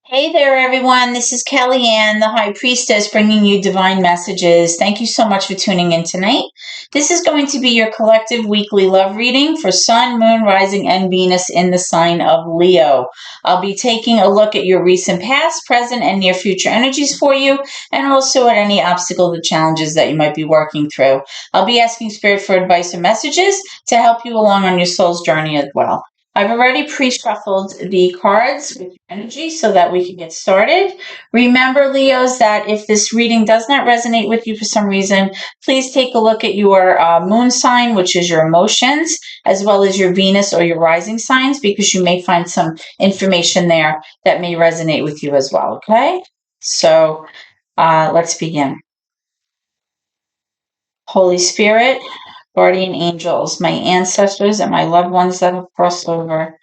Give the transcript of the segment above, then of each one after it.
Hey there, everyone. This is Kellyanne, the High Priestess, bringing you divine messages. Thank you so much for tuning in tonight. This is going to be your collective weekly love reading for Sun, Moon, Rising, and Venus in the sign of Leo. I'll be taking a look at your recent past, present, and near future energies for you, and also at any obstacles or challenges that you might be working through. I'll be asking Spirit for advice or messages to help you along on your soul's journey as well. I've already pre-shuffled the cards with energy so that we can get started. Remember, Leos, that if this reading does not resonate with you for some reason, please take a look at your moon sign, which is your emotions, as well as your Venus or your rising signs, because you may find some information there that may resonate with you as well, okay? So let's begin. Holy Spirit, guardian angels, my ancestors, and my loved ones that have crossed over,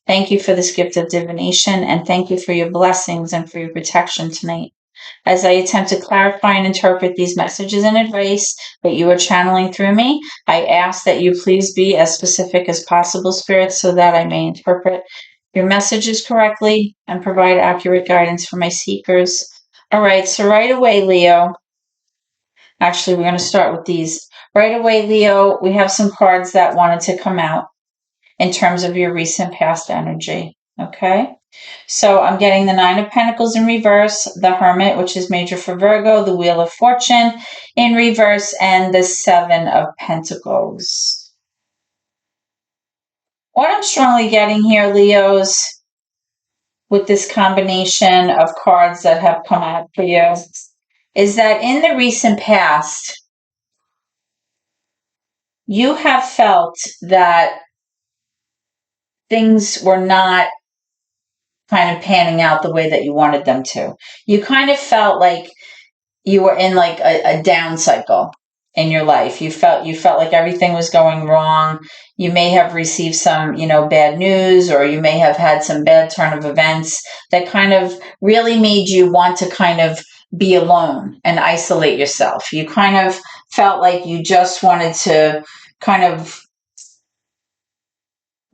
thank you for this gift of divination, and thank you for your blessings and for your protection tonight. As I attempt to clarify and interpret these messages and advice that you are channeling through me, I ask that you please be as specific as possible, Spirit, so that I may interpret your messages correctly and provide accurate guidance for my seekers. All right, so right away, Leo. Actually, we're going to start with these. Right away, Leo, we have some cards that wanted to come out in terms of your recent past energy. Okay. So I'm getting the Nine of Pentacles in reverse, the Hermit, which is major for Virgo, the Wheel of Fortune in reverse, and the Seven of Pentacles. What I'm strongly getting here, Leos, with this combination of cards that have come out for you, is that in the recent past, you have felt that things were not kind of panning out the way that you wanted them to. You kind of felt like you were in like a down cycle in your life. You felt like everything was going wrong. You may have received some, bad news, or you may have had some bad turn of events that kind of really made you want to kind of be alone and isolate yourself. You kind of felt like you just wanted to kind of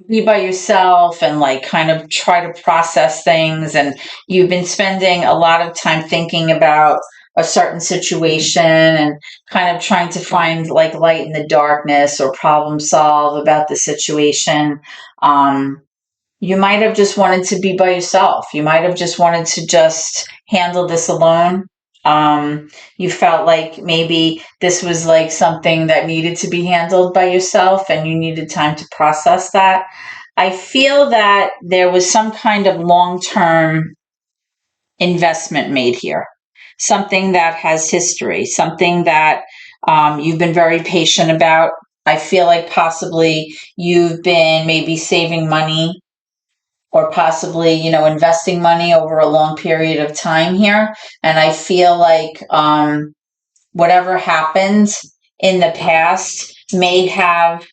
be by yourself and like kind of try to process things, and you've been spending a lot of time thinking about a certain situation and kind of trying to find like light in the darkness or problem solve about the situation. You might have just wanted to be by yourself. You might have just wanted to just handle this alone. You felt like maybe this was like something that needed to be handled by yourself and you needed time to process that. I feel that there was some kind of long-term investment made here, something that has history, something that you've been very patient about. I feel like possibly you've been maybe saving money or possibly, investing money over a long period of time here. And I feel like whatever happened in the past may have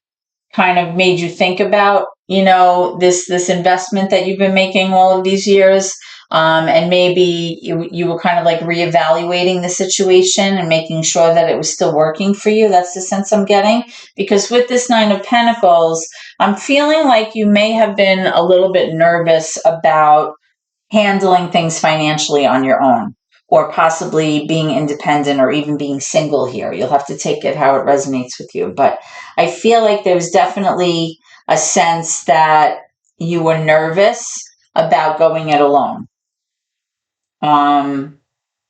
kind of made you think about, this investment that you've been making all of these years. And maybe you were kind of like reevaluating the situation and making sure that it was still working for you. That's the sense I'm getting. Because with this Nine of Pentacles, I'm feeling like you may have been a little bit nervous about handling things financially on your own, or possibly being independent, or even being single here. You'll have to take it how it resonates with you. But I feel like there was definitely a sense that you were nervous about going it alone.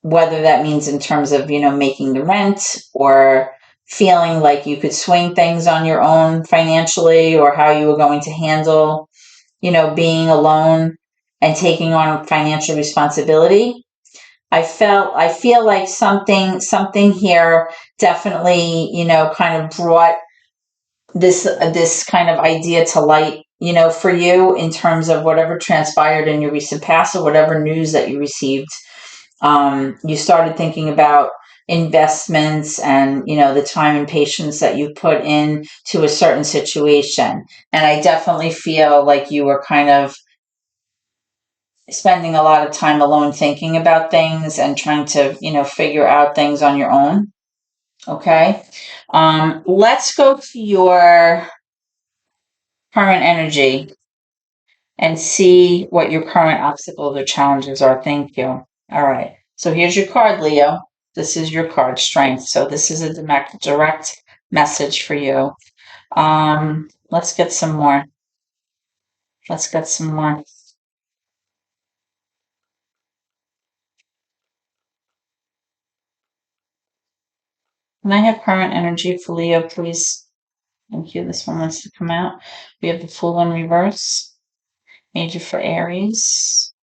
Whether that means in terms of, making the rent, or feeling like you could swing things on your own financially, or how you were going to handle, being alone and taking on financial responsibility. I feel like something here definitely, kind of brought this kind of idea to light, for you, in terms of whatever transpired in your recent past or whatever news that you received. You started thinking about investments and, the time and patience that you put in to a certain situation. And I definitely feel like you were kind of spending a lot of time alone thinking about things and trying to, figure out things on your own. Okay. Let's go to your current energy. and see what your current obstacles or challenges are. Thank you. All right. So here's your card, Leo. This is your card, Strength. So this is a direct message for you. Let's get some more. Let's get some more. Can I have current energy for Leo, please? Thank you. This one wants to come out. We have the Fool in reverse. Major for Aries.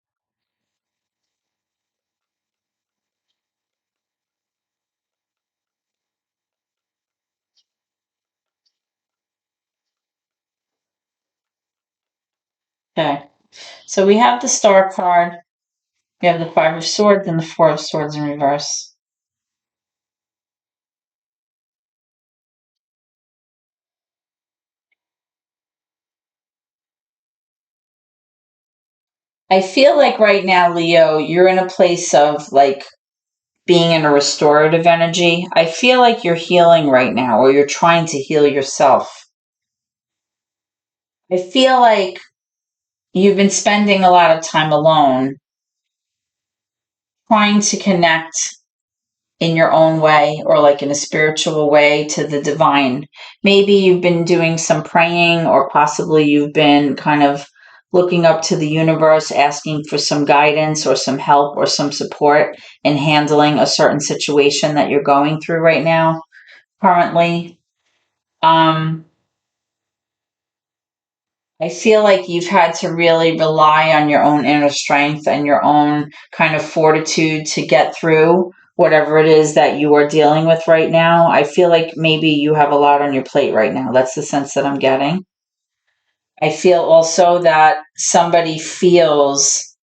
Okay. So we have the Star card. We have the Five of Swords and the Four of Swords in reverse. I feel like right now, Leo, you're in a place of like being in a restorative energy. I feel like you're healing right now, or you're trying to heal yourself. I feel like you've been spending a lot of time alone, trying to connect in your own way or like in a spiritual way to the divine. Maybe you've been doing some praying, or possibly you've been kind of looking up to the universe, asking for some guidance or some help or some support in handling a certain situation that you're going through right now, currently. Um, I feel like you've had to really rely on your own inner strength and your own kind of fortitude to get through whatever it is that you are dealing with right now. I feel like maybe you have a lot on your plate right now. That's the sense that I'm getting. I feel also that somebody feels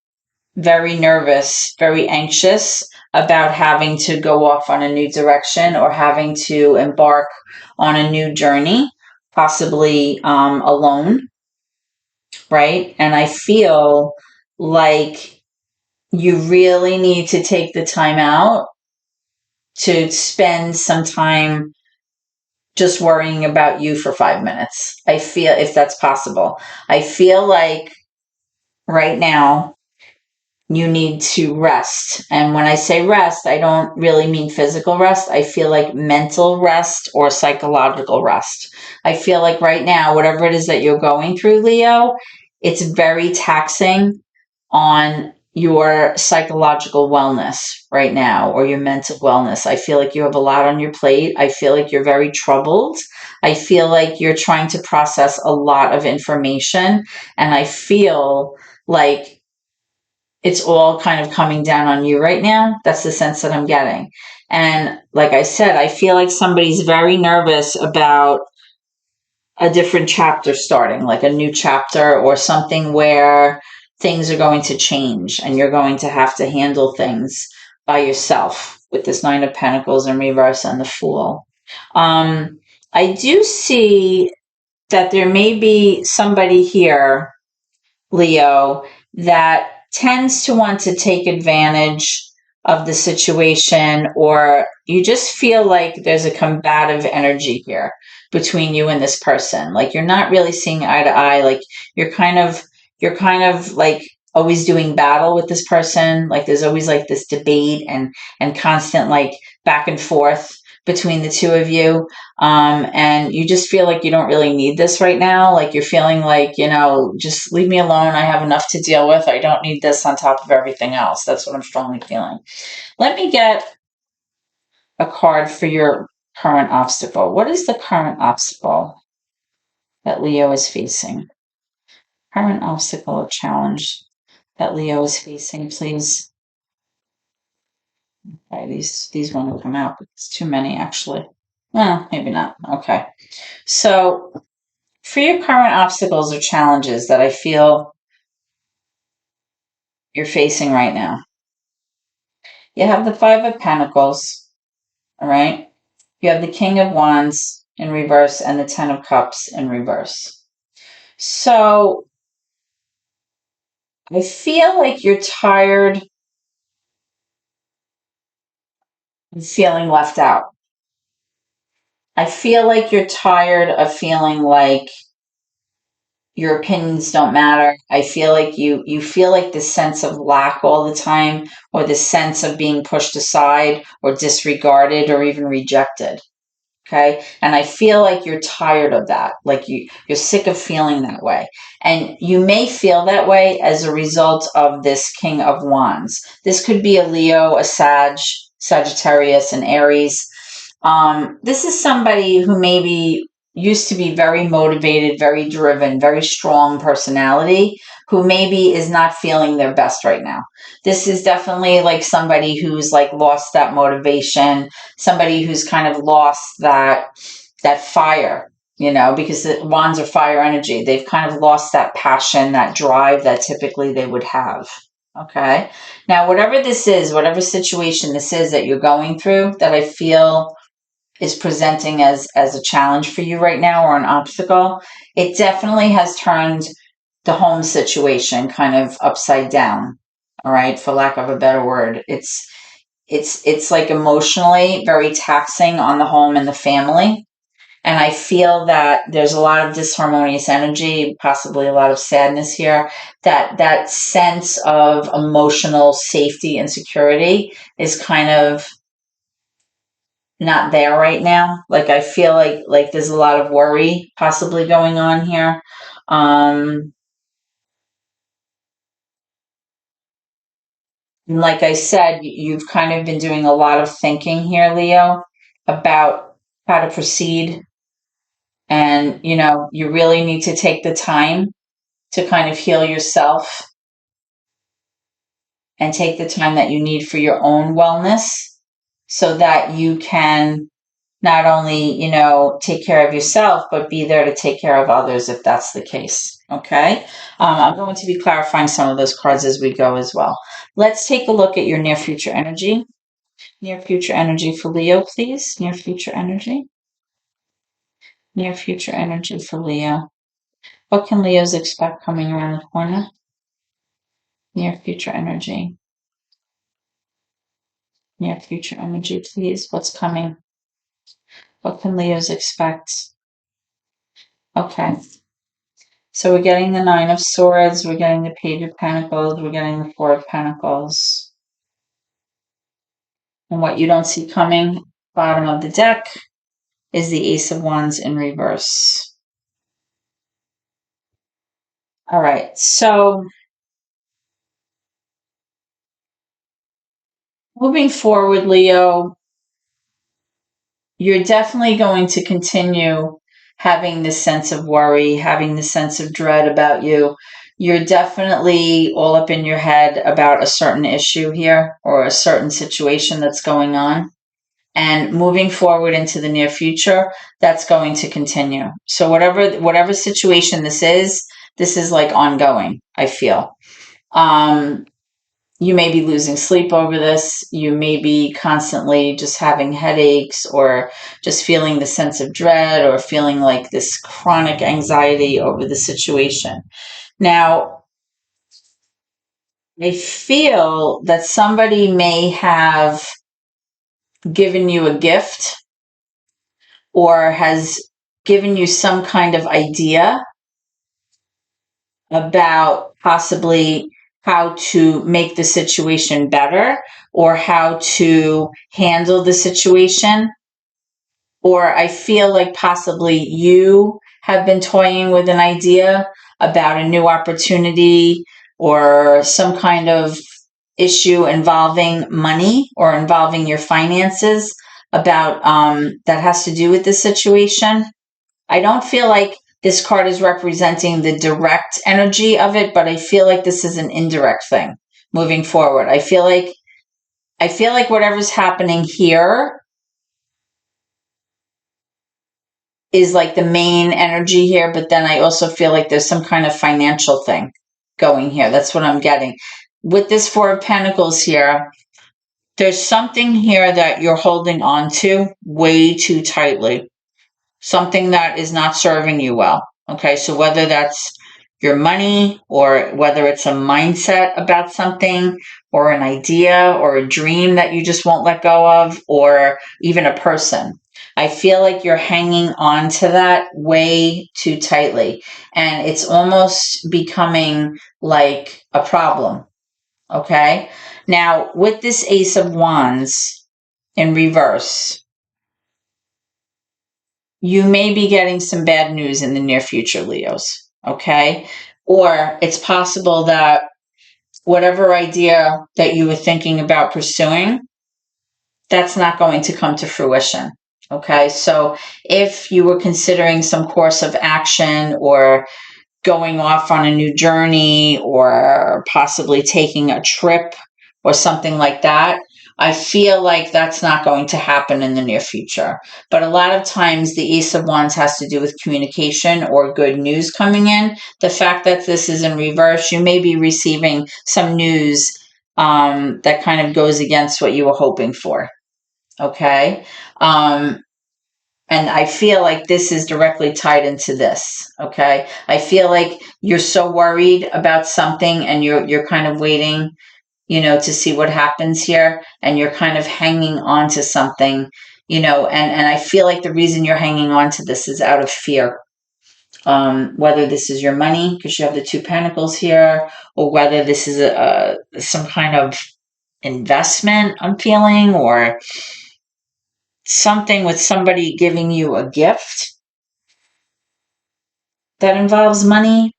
very nervous, very anxious about having to go off on a new direction or having to embark on a new journey, possibly alone, right? And I feel like you really need to take the time out to spend some time just worrying about you for 5 minutes. I feel, if that's possible, I feel like right now you need to rest. And when I say rest, I don't really mean physical rest. I feel like mental rest or psychological rest. I feel like right now, whatever it is that you're going through, Leo, it's very taxing on your psychological wellness right now, or your mental wellness. I feel like you have a lot on your plate. I feel like you're very troubled. I feel like you're trying to process a lot of information. And I feel like it's all kind of coming down on you right now. That's the sense that I'm getting. And like I said, I feel like somebody's very nervous about a different chapter starting, like a new chapter or something where things are going to change and you're going to have to handle things by yourself with this Nine of Pentacles in reverse and the Fool. I do see that there may be somebody here, Leo, that tends to want to take advantage of the situation, or you just feel like there's a combative energy here between you and this person. Like you're not really seeing eye to eye. Like you're kind of like always doing battle with this person. Like there's always like this debate and constant like back and forth between the two of you. And you just feel like you don't really need this right now. Like you're feeling like, just leave me alone. I have enough to deal with. I don't need this on top of everything else. That's what I'm strongly feeling. Let me get a card for your current obstacle. What is the current obstacle that Leo is facing? Current obstacle or challenge that Leo is facing, please. Okay, these want to come out, but it's too many actually. Well, maybe not. Okay. So for your current obstacles or challenges that I feel you're facing right now, you have the Five of Pentacles, all right? You have the King of Wands in reverse and the Ten of Cups in reverse. So I feel like you're tired of feeling left out. I feel like you're tired of feeling like your opinions don't matter. I feel like you feel like this sense of lack all the time, or this sense of being pushed aside or disregarded or even rejected. Okay. And I feel like you're tired of that. Like you're sick of feeling that way. And you may feel that way as a result of this King of Wands. This could be a Leo, a Sagittarius, an Aries. This is somebody who maybe used to be very motivated, very driven, very strong personality, who maybe is not feeling their best right now. This is definitely like somebody who's like lost that motivation, somebody who's kind of lost that fire, because the wands are fire energy. They've kind of lost that passion, that drive that typically they would have. Okay. Now, whatever this is, whatever situation this is that you're going through, that I feel is presenting as a challenge for you right now, or an obstacle, it definitely has turned the home situation kind of upside down. All right, for lack of a better word. It's like emotionally very taxing on the home and the family. And I feel that there's a lot of disharmonious energy, possibly a lot of sadness here. That sense of emotional safety and security is kind of not there right now. Like I feel like there's a lot of worry possibly going on here. Like I said, you've kind of been doing a lot of thinking here, Leo, about how to proceed. And, you really need to take the time to kind of heal yourself and take the time that you need for your own wellness, so that you can not only, take care of yourself, but be there to take care of others if that's the case. Okay. I'm going to be clarifying some of those cards as we go as well. Let's take a look at your near future energy. Near future energy for Leo, please. Near future energy. Near future energy for Leo. What can Leos expect coming around the corner? Near future energy. Near future energy, please. What's coming? What can Leos expect? Okay. So we're getting the Nine of Swords, we're getting the Page of Pentacles, we're getting the Four of Pentacles. And what you don't see coming, bottom of the deck, is the Ace of Wands in reverse. All right, so moving forward, Leo, you're definitely going to continue having this sense of worry, having this sense of dread about you. You're definitely all up in your head about a certain issue here, or a certain situation that's going on. And moving forward into the near future, that's going to continue. So whatever situation this is like ongoing, I feel. You may be losing sleep over this. You may be constantly just having headaches, or just feeling the sense of dread, or feeling like this chronic anxiety over the situation. Now, I feel that somebody may have given you a gift, or has given you some kind of idea about possibly how to make the situation better, or how to handle the situation. Or I feel like possibly you have been toying with an idea about a new opportunity, or some kind of issue involving money, or involving your finances, about that has to do with this situation. I don't feel like this card is representing the direct energy of it, but I feel like this is an indirect thing moving forward. I feel like whatever's happening here is like the main energy here, but then I also feel like there's some kind of financial thing going here. That's what I'm getting. With this Four of Pentacles here, there's something here that you're holding on to way too tightly. Something that is not serving you well. Okay, so whether that's your money, or whether it's a mindset about something, or an idea, or a dream that you just won't let go of, or even a person. I feel like you're hanging on to that way too tightly, and it's almost becoming like a problem. Okay. Now, with this Ace of Wands in reverse, you may be getting some bad news in the near future, Leos. Okay. Or it's possible that whatever idea that you were thinking about pursuing, that's not going to come to fruition. Okay. So if you were considering some course of action or going off on a new journey or possibly taking a trip or something like that, I feel like that's not going to happen in the near future. But a lot of times the Ace of Wands has to do with communication or good news coming in. The fact that this is in reverse, you may be receiving some news that kind of goes against what you were hoping for. Okay. Um, and I feel like this is directly tied into this. Okay. I feel like you're so worried about something and you're kind of waiting, to see what happens here, and you're kind of hanging on to something, and I feel like the reason you're hanging on to this is out of fear. Whether this is your money, because you have the Two Pentacles here, or whether this is some kind of investment I'm feeling, or something with somebody giving you a gift that involves money.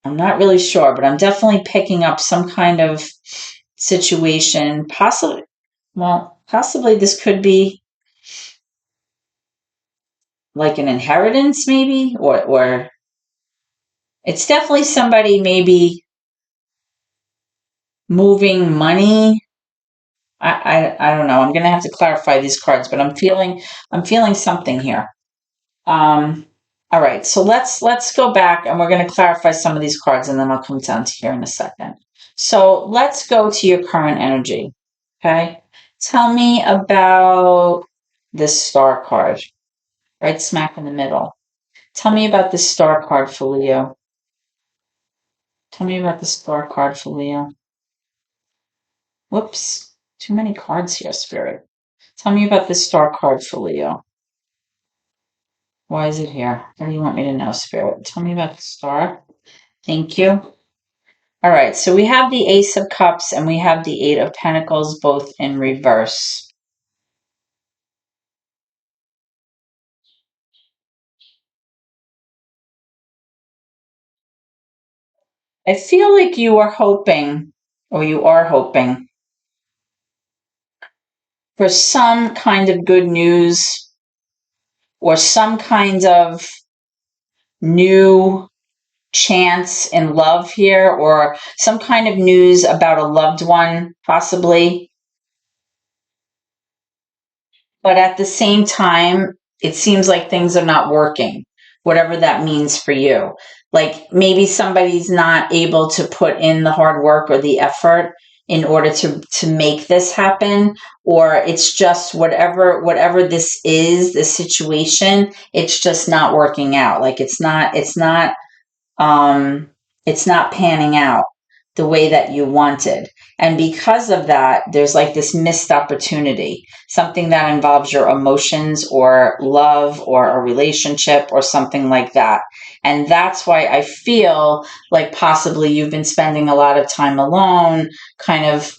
I'm not really sure, but I'm definitely picking up some kind of situation. Possibly this could be like an inheritance, maybe, or it's definitely somebody maybe moving money. I don't know. I'm gonna have to clarify these cards, but I'm feeling something here. All right, so let's go back and we're going to clarify some of these cards, and then I'll come down to here in a second. So let's go to your current energy. Okay, tell me about this Star card, right smack in the middle. Tell me about this Star card for Leo. Tell me about the Star card for Leo. Whoops, too many cards here, Spirit. Tell me about this Star card for Leo. Why is it here? What do you want me to know, Spirit? Tell me about the Star. Thank you. All right, so we have the Ace of Cups and we have the Eight of Pentacles, both in reverse. I feel like you are hoping, or you are hoping, for some kind of good news or some kind of new chance in love here, or some kind of news about a loved one, possibly. But at the same time, it seems like things are not working, whatever that means for you. Like maybe somebody's not able to put in the hard work or the effort in order to make this happen, or it's just whatever this is, the situation, it's just not working out. Like um, it's not panning out the way that you wanted. And because of that, there's like this missed opportunity, something that involves your emotions or love or a relationship or something like that. And that's why I feel like possibly you've been spending a lot of time alone, kind of,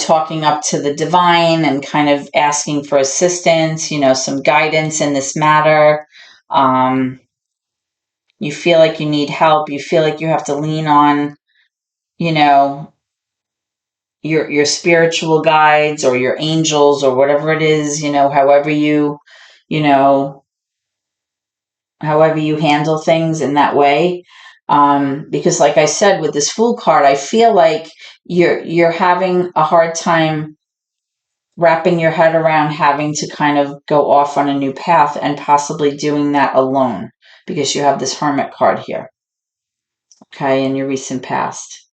talking up to the divine and kind of asking for assistance, some guidance in this matter. You feel like you need help. You feel like you have to lean on, you know, your spiritual guides or your angels or whatever it is, you know, however you handle things in that way. Because like I said, with this Fool card, I feel like you're having a hard time wrapping your head around having to kind of go off on a new path and possibly doing that alone, because you have this Hermit card here, okay, in your recent past.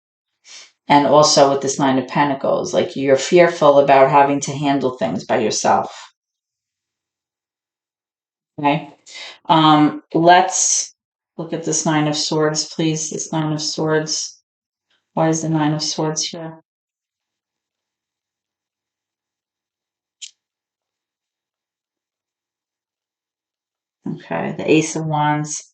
And also with this Nine of Pentacles, like you're fearful about having to handle things by yourself. Okay. Let's look at this Nine of Swords, please. This Nine of Swords. Why is the Nine of Swords here? Okay, the Ace of Wands.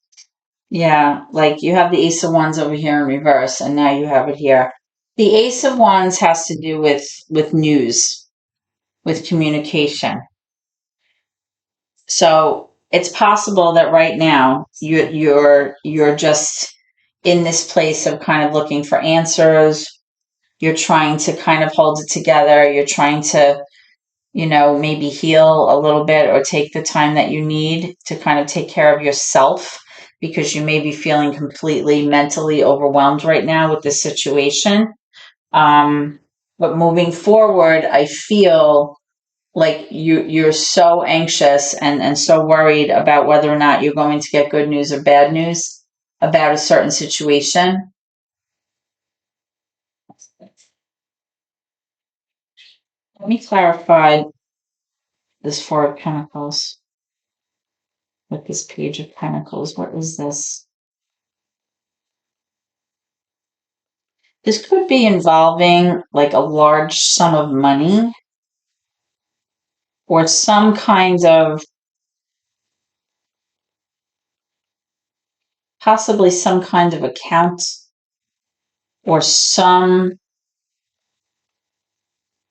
Yeah, like you have the Ace of Wands over here in reverse, and now you have it here. The Ace of Wands has to do with news, with communication. So it's possible that right now you're just in this place of kind of looking for answers. You're trying to kind of hold it together. You're trying to, maybe heal a little bit or take the time that you need to kind of take care of yourself because you may be feeling completely mentally overwhelmed right now with this situation. But moving forward, I feel like you're so anxious and so worried about whether or not you're going to get good news or bad news about a certain situation. Let me clarify this Four of Pentacles with this Page of Pentacles. What is this? This could be involving like a large sum of money or some kind of, possibly some kind of account or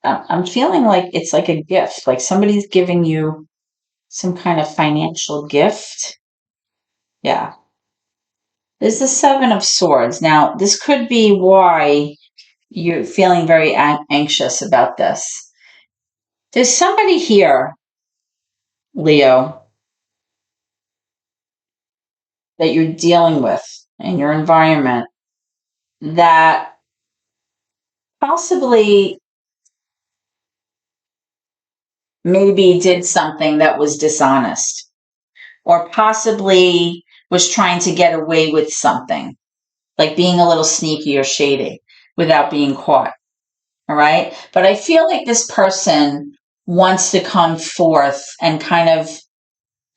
I'm feeling like it's like a gift, like somebody's giving you some kind of financial gift. Yeah. There's the Seven of Swords. Now, this could be why you're feeling very anxious about this. There's somebody here, Leo, that you're dealing with in your environment that possibly maybe did something that was dishonest or possibly was trying to get away with something, like being a little sneaky or shady without being caught. All right. But I feel like this person wants to come forth and kind of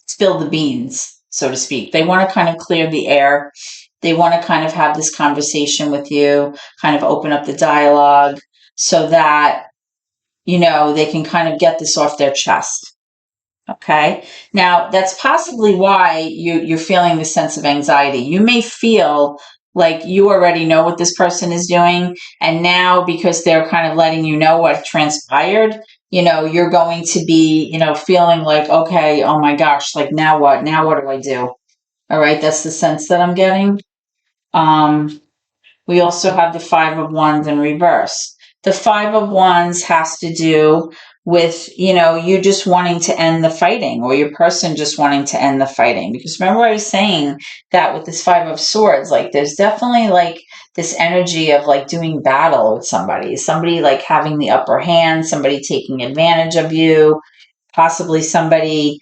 spill the beans, so to speak. They want to kind of clear the air. They want to kind of have this conversation with you, kind of open up the dialogue so that, they can kind of get this off their chest. Okay. Now, that's possibly why you're feeling this sense of anxiety. You may feel like you already know what this person is doing. And now, because they're kind of letting you know what transpired, you're going to be, feeling like, okay, oh my gosh, like now what? Now what do I do? All right. That's the sense that I'm getting. Um, we also have the Five of Wands in reverse. The Five of Wands has to do with, you just wanting to end the fighting or your person just wanting to end the fighting. Because remember I was saying that with this Five of Swords, like there's definitely like this energy of like doing battle with somebody like having the upper hand, somebody taking advantage of you, possibly somebody,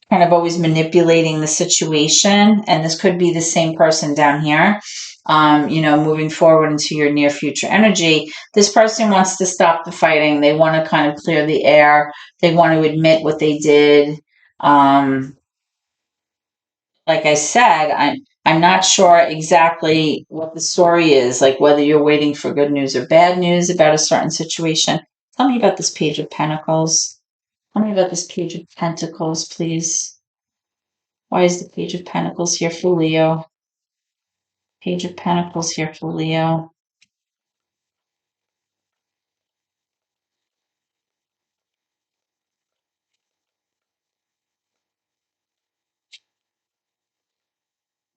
kind of always manipulating the situation. And this could be the same person down here, moving forward into your near future energy. This person wants to stop the fighting. They want to kind of clear the air. They want to admit what they did. Like I said, I'm not sure exactly what the story is, like whether you're waiting for good news or bad news about a certain situation. Tell me about this Page of Pentacles. Tell me about this Page of Pentacles, please. Why is the Page of Pentacles here for Leo? Page of Pentacles here for Leo.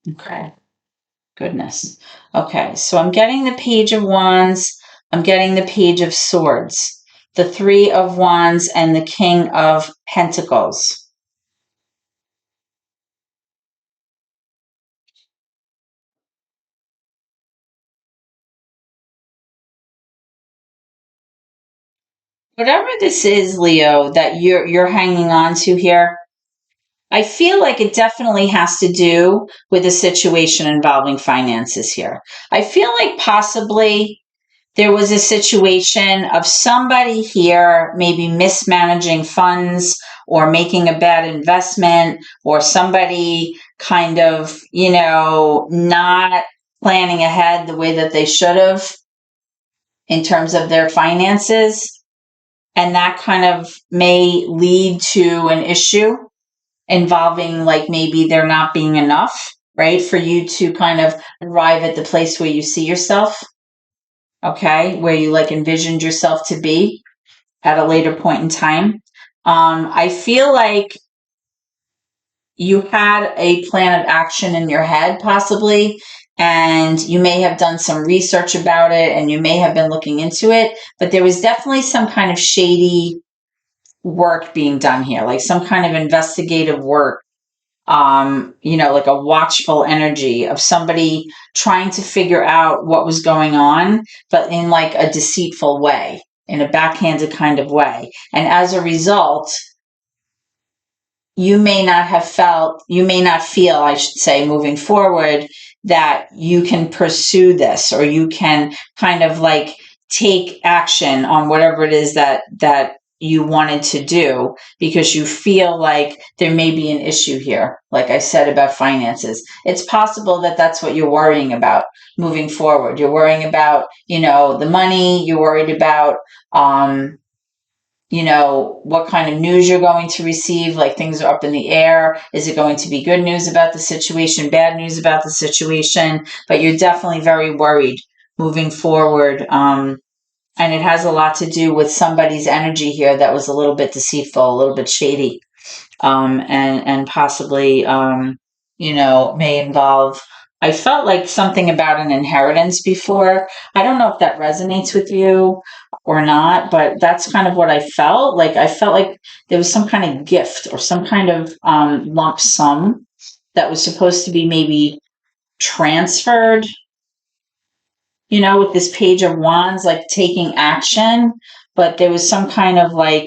Okay. Goodness. Okay, so I'm getting the Page of Wands. I'm getting the Page of Swords. The Three of Wands and the King of Pentacles. Whatever this is, Leo, that you're hanging on to here, I feel like it definitely has to do with a situation involving finances here. I feel like possibly there was a situation of somebody here maybe mismanaging funds or making a bad investment or somebody kind of, not planning ahead the way that they should have in terms of their finances. And that kind of may lead to an issue. involving like maybe there not being enough, right? For you to kind of arrive at the place where you see yourself, okay? Where you like envisioned yourself to be at a later point in time. I feel like you had a plan of action in your head, possibly, and you may have done some research about it and you may have been looking into it, but there was definitely some kind of shady work being done here, like some kind of investigative work. Like a watchful energy of somebody trying to figure out what was going on, but in like a deceitful way, in a backhanded kind of way. And as a result, you may not feel, I should say, moving forward, that you can pursue this or you can kind of like take action on whatever it is that you wanted to do because you feel like there may be an issue here. Like I said about finances, it's possible that that's what you're worrying about moving forward. You're worrying about, the money, you're worried about, what kind of news you're going to receive, like things are up in the air. Is it going to be good news about the situation, bad news about the situation? But you're definitely very worried moving forward. And it has a lot to do with somebody's energy here that was a little bit deceitful, a little bit shady, and possibly, may involve. I felt like something about an inheritance before. I don't know if that resonates with you or not, but that's kind of what I felt. Like I felt like there was some kind of gift or some kind of lump sum that was supposed to be maybe transferred, with this Page of Wands, like taking action, but there was some kind of like,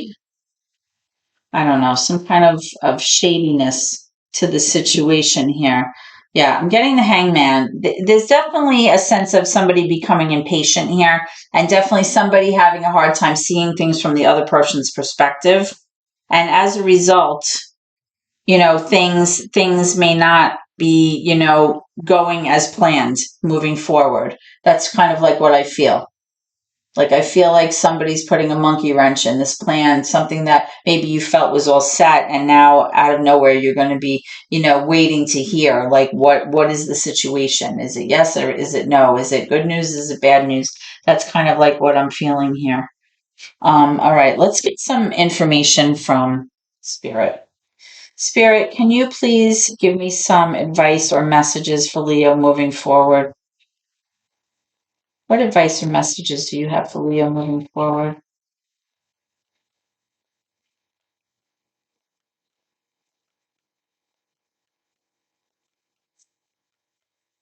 I don't know, some kind of shadiness to the situation here. Yeah, I'm getting the Hangman. There's definitely a sense of somebody becoming impatient here, and definitely somebody having a hard time seeing things from the other person's perspective. And as a result, things may not be, going as planned moving forward. That's kind of like what I feel. Like I feel like somebody's putting a monkey wrench in this plan, something that maybe you felt was all set, and now out of nowhere you're going to be, waiting to hear like what is the situation? Is it yes or is it no? Is it good news? Is it bad news? That's kind of like what I'm feeling here. All right, let's get some information from Spirit. Spirit, can you please give me some advice or messages for Leo moving forward? What advice or messages do you have for Leo moving forward?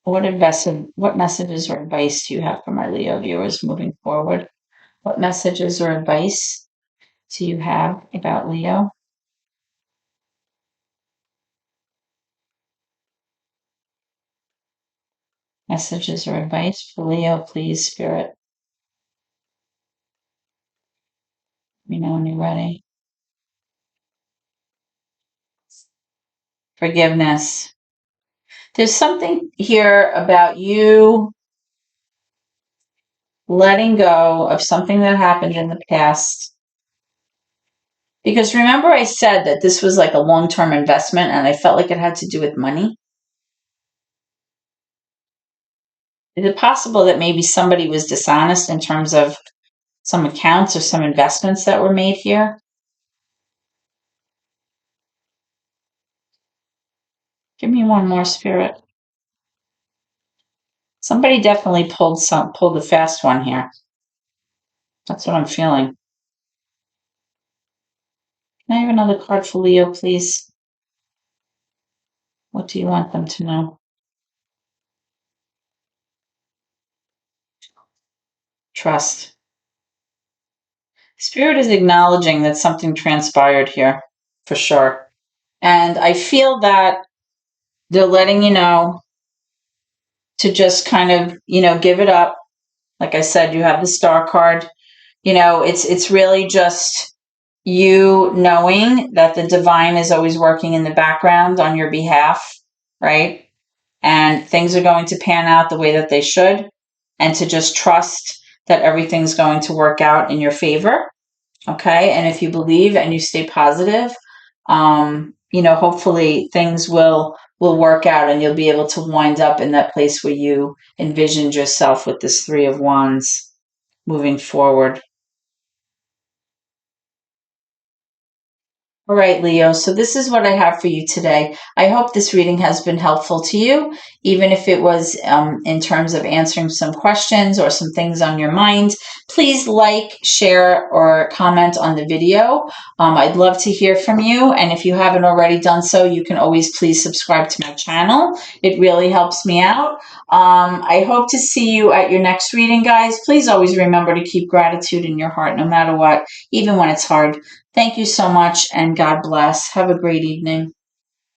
What messages or advice do you have for my Leo viewers moving forward? What messages or advice do you have about Leo? Messages or advice for Leo, please, Spirit. Let me know when you're ready. Forgiveness. There's something here about you letting go of something that happened in the past. Because remember, I said that this was like a long-term investment and I felt like it had to do with money. Is it possible that maybe somebody was dishonest in terms of some accounts or some investments that were made here? Give me one more, Spirit. Somebody definitely pulled a fast one here. That's what I'm feeling. Can I have another card for Leo, please? What do you want them to know? Trust. Spirit is acknowledging that something transpired here, for sure. And I feel that they're letting you know to just kind of, give it up. Like I said, you have the Star card. It's really just you knowing that the divine is always working in the background on your behalf, right? And things are going to pan out the way that they should, and to just trust that everything's going to work out in your favor. Okay. And if you believe and you stay positive, hopefully things will work out and you'll be able to wind up in that place where you envisioned yourself with this Three of Wands moving forward. All right, Leo. So this is what I have for you today. I hope this reading has been helpful to you, even if it was in terms of answering some questions or some things on your mind. Please like, share, or comment on the video. I'd love to hear from you. And if you haven't already done so, you can always please subscribe to my channel. It really helps me out. I hope to see you at your next reading, guys. Please always remember to keep gratitude in your heart no matter what, even when it's hard. Thank you so much, and God bless. Have a great evening.